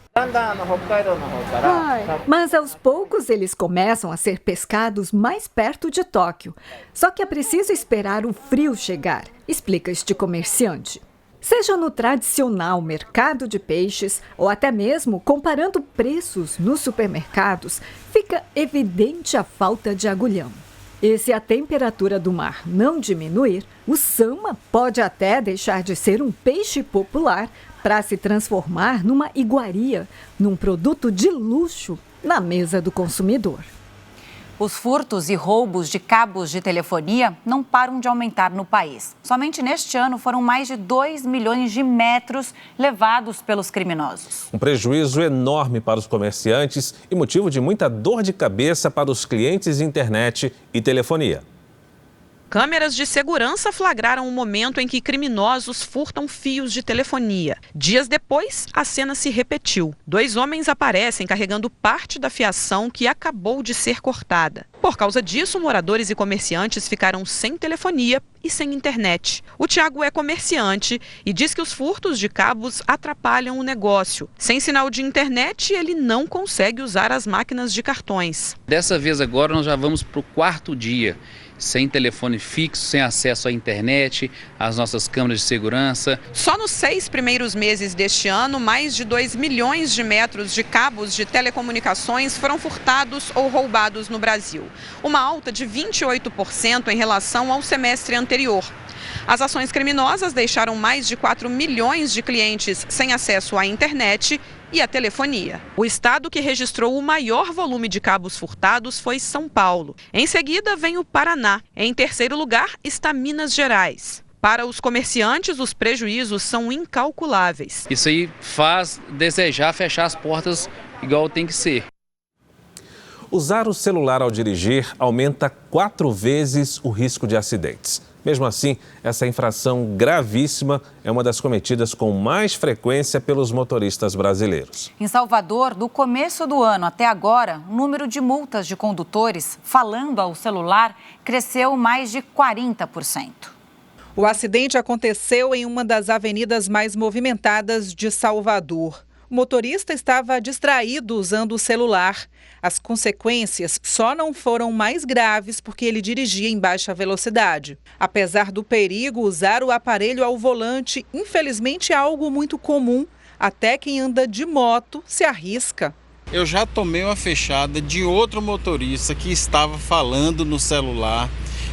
Mas aos poucos eles começam a ser pescados mais perto de Tóquio. Só que é preciso esperar o frio chegar, explica este comerciante. Seja no tradicional mercado de peixes ou até mesmo comparando preços nos supermercados, fica evidente a falta de agulhão. E se a temperatura do mar não diminuir, o sama pode até deixar de ser um peixe popular para se transformar numa iguaria, num produto de luxo na mesa do consumidor. Os furtos e roubos de cabos de telefonia não param de aumentar no país. Somente neste ano foram mais de 2 milhões de metros levados pelos criminosos. Um prejuízo enorme para os comerciantes e motivo de muita dor de cabeça para os clientes de internet e telefonia. Câmeras de segurança flagraram o momento em que criminosos furtam fios de telefonia. Dias depois, a cena se repetiu. 2 homens aparecem carregando parte da fiação que acabou de ser cortada. Por causa disso, moradores e comerciantes ficaram sem telefonia e sem internet. O Tiago é comerciante e diz que os furtos de cabos atrapalham o negócio. Sem sinal de internet, ele não consegue usar as máquinas de cartões. Dessa vez agora nós já vamos para o 4º dia. Sem telefone fixo, sem acesso à internet, às nossas câmeras de segurança. Só nos 6 primeiros meses deste ano, mais de 2 milhões de metros de cabos de telecomunicações foram furtados ou roubados no Brasil. Uma alta de 28% em relação ao semestre anterior. As ações criminosas deixaram mais de 4 milhões de clientes sem acesso à internet e à telefonia. O estado que registrou o maior volume de cabos furtados foi São Paulo. Em seguida vem o Paraná. Em terceiro lugar está Minas Gerais. Para os comerciantes, os prejuízos são incalculáveis. Isso aí faz desejar fechar as portas igual tem que ser. Usar o celular ao dirigir aumenta 4 vezes o risco de acidentes. Mesmo assim, essa infração gravíssima é uma das cometidas com mais frequência pelos motoristas brasileiros. Em Salvador, do começo do ano até agora, o número de multas de condutores falando ao celular cresceu mais de 40%. O acidente aconteceu em uma das avenidas mais movimentadas de Salvador. O motorista estava distraído usando o celular. As consequências só não foram mais graves porque ele dirigia em baixa velocidade. Apesar do perigo, usar o aparelho ao volante, infelizmente é algo muito comum. Até quem anda de moto se arrisca. Eu já tomei uma fechada de outro motorista que estava falando no celular.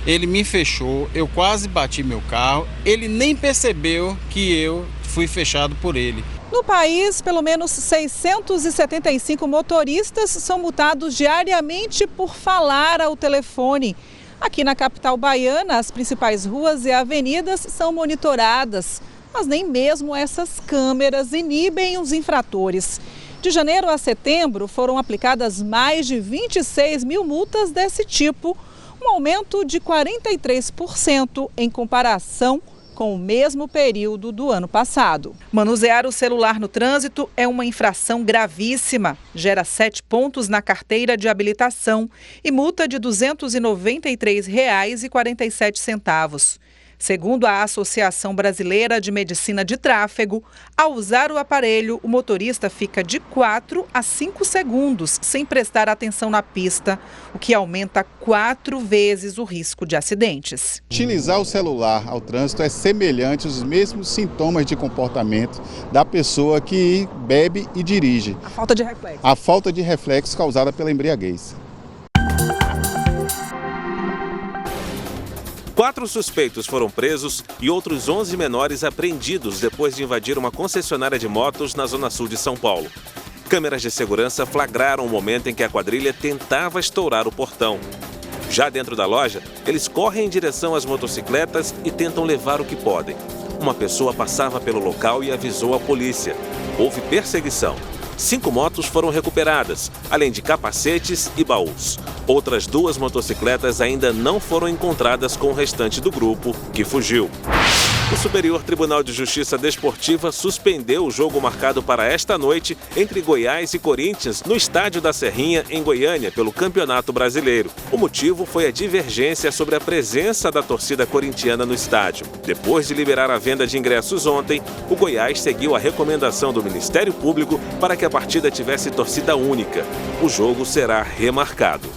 Ele me fechou, eu quase bati meu carro. Ele nem percebeu que eu fui fechado por ele. No país, pelo menos 675 motoristas são multados diariamente por falar ao telefone. Aqui na capital baiana, as principais ruas e avenidas são monitoradas. Mas nem mesmo essas câmeras inibem os infratores. De janeiro a setembro, foram aplicadas mais de 26 mil multas desse tipo, um aumento de 43% em comparação com o mesmo período do ano passado. Manusear o celular no trânsito é uma infração gravíssima. Gera 7 pontos na carteira de habilitação e multa de R$ 293,47. Segundo a Associação Brasileira de Medicina de Tráfego, ao usar o aparelho, o motorista fica de 4 a 5 segundos sem prestar atenção na pista, o que aumenta 4 vezes o risco de acidentes. Utilizar o celular ao trânsito é semelhante aos mesmos sintomas de comportamento da pessoa que bebe e dirige. A falta de reflexo. A falta de reflexo causada pela embriaguez. 4 suspeitos foram presos e outros 11 menores apreendidos depois de invadir uma concessionária de motos na zona sul de São Paulo. Câmeras de segurança flagraram o momento em que a quadrilha tentava estourar o portão. Já dentro da loja, eles correm em direção às motocicletas e tentam levar o que podem. Uma pessoa passava pelo local e avisou a polícia. Houve perseguição. 5 motos foram recuperadas, além de capacetes e baús. Outras 2 motocicletas ainda não foram encontradas com o restante do grupo, que fugiu. O Superior Tribunal de Justiça Desportiva suspendeu o jogo marcado para esta noite entre Goiás e Corinthians no Estádio da Serrinha, em Goiânia, pelo Campeonato Brasileiro. O motivo foi a divergência sobre a presença da torcida corintiana no estádio. Depois de liberar a venda de ingressos ontem, o Goiás seguiu a recomendação do Ministério Público para que a partida tivesse torcida única. O jogo será remarcado.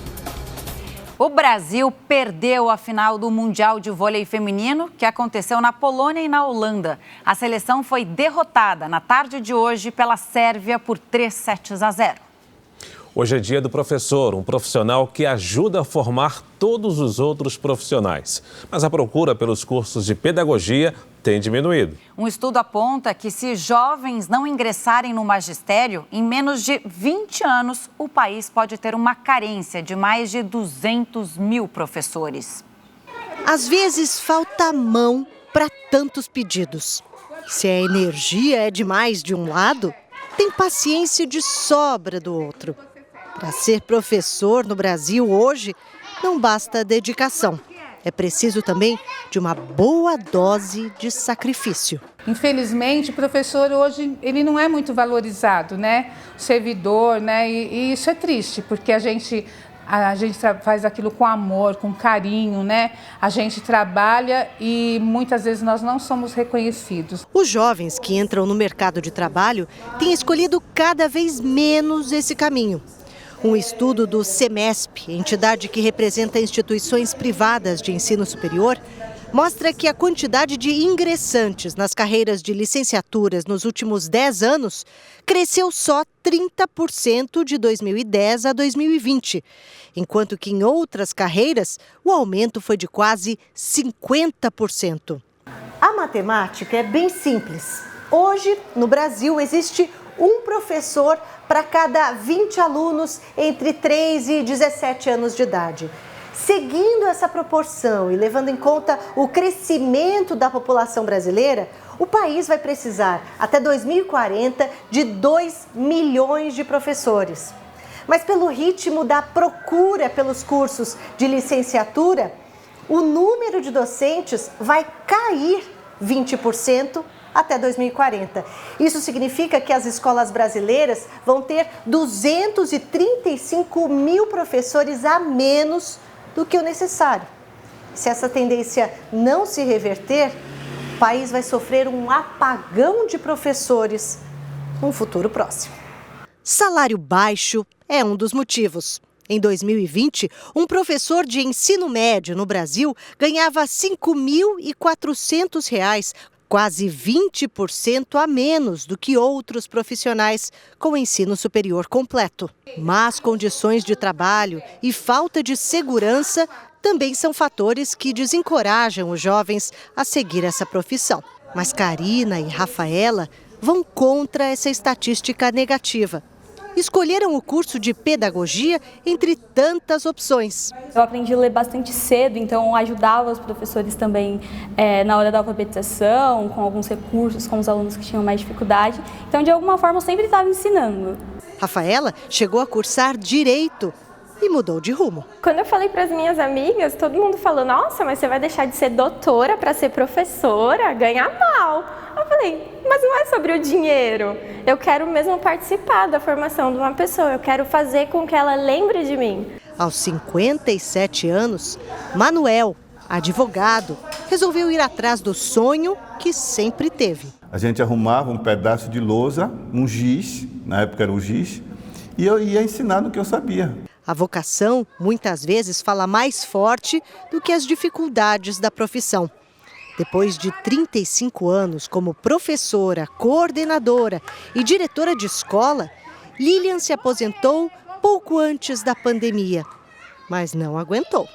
O Brasil perdeu a final do Mundial de Vôlei Feminino, que aconteceu na Polônia e na Holanda. A seleção foi derrotada na tarde de hoje pela Sérvia por 3-0. Hoje é dia do professor, um profissional que ajuda a formar todos os outros profissionais. Mas a procura pelos cursos de pedagogia tem diminuído. Um estudo aponta que se jovens não ingressarem no magistério, em menos de 20 anos, o país pode ter uma carência de mais de 200 mil professores. Às vezes falta mão para tantos pedidos. Se a energia é demais de um lado, tem paciência de sobra do outro. Para ser professor no Brasil hoje, não basta dedicação. É preciso também de uma boa dose de sacrifício. Infelizmente, o professor hoje ele não é muito valorizado, né? O servidor, né? E isso é triste, porque a gente faz aquilo com amor, com carinho, né? A gente trabalha e muitas vezes nós não somos reconhecidos. Os jovens que entram no mercado de trabalho têm escolhido cada vez menos esse caminho. Um estudo do CEMESP, entidade que representa instituições privadas de ensino superior, mostra que a quantidade de ingressantes nas carreiras de licenciaturas nos últimos 10 anos cresceu só 30% de 2010 a 2020, enquanto que em outras carreiras o aumento foi de quase 50%. A matemática é bem simples. Hoje, no Brasil, existe um professor para cada 20 alunos entre 3 e 17 anos de idade. Seguindo essa proporção e levando em conta o crescimento da população brasileira, o país vai precisar, até 2040, de 2 milhões de professores. Mas pelo ritmo da procura pelos cursos de licenciatura, o número de docentes vai cair 20% até 2040. Isso significa que as escolas brasileiras vão ter 235 mil professores a menos do que o necessário. Se essa tendência não se reverter, o país vai sofrer um apagão de professores um futuro próximo. Salário baixo é um dos motivos. Em 2020, um professor de ensino médio no Brasil ganhava R$ 5.400, quase 20% a menos do que outros profissionais com ensino superior completo. Más condições de trabalho e falta de segurança também são fatores que desencorajam os jovens a seguir essa profissão. Mas Karina e Rafaela vão contra essa estatística negativa. Escolheram o curso de pedagogia entre tantas opções. Eu aprendi a ler bastante cedo, então ajudava os professores também na hora da alfabetização, com alguns recursos, com os alunos que tinham mais dificuldade. Então, de alguma forma, eu sempre estava ensinando. Rafaela chegou a cursar Direito e mudou de rumo. Quando eu falei para as minhas amigas, todo mundo falou, nossa, mas você vai deixar de ser doutora para ser professora, ganhar mal. Eu falei, mas não é sobre o dinheiro. Eu quero mesmo participar da formação de uma pessoa, eu quero fazer com que ela lembre de mim. Aos 57 anos, Manuel, advogado, resolveu ir atrás do sonho que sempre teve. A gente arrumava um pedaço de lousa, um giz, na época era um giz, e eu ia ensinar no que eu sabia. A vocação, muitas vezes, fala mais forte do que as dificuldades da profissão. Depois de 35 anos como professora, coordenadora e diretora de escola, Lilian se aposentou pouco antes da pandemia, mas não aguentou.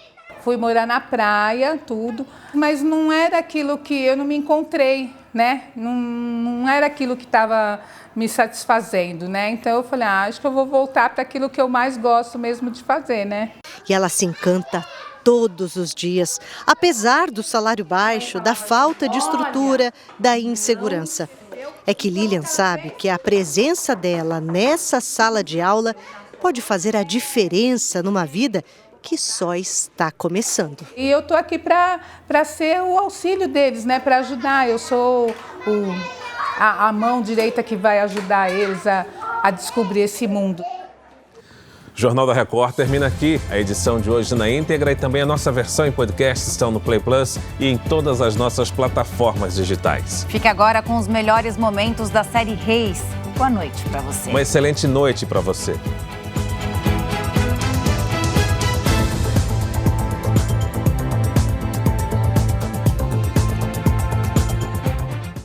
Fui morar na praia, tudo, mas não era aquilo que eu não me encontrei, né? Não era aquilo que estava me satisfazendo, né? Então eu falei, acho que eu vou voltar para aquilo que eu mais gosto mesmo de fazer, né? E ela se encanta todos os dias, apesar do salário baixo, da falta de estrutura, da insegurança. É que Lilian sabe que a presença dela nessa sala de aula pode fazer a diferença numa vida que só está começando. E eu tô aqui para ser o auxílio deles, né? Para ajudar. Eu sou a mão direita que vai ajudar eles a descobrir esse mundo. Jornal da Record termina aqui. A edição de hoje na íntegra e também a nossa versão em podcast estão no Play Plus e em todas as nossas plataformas digitais. Fique agora com os melhores momentos da série Reis. Boa noite para você. Uma excelente noite para você.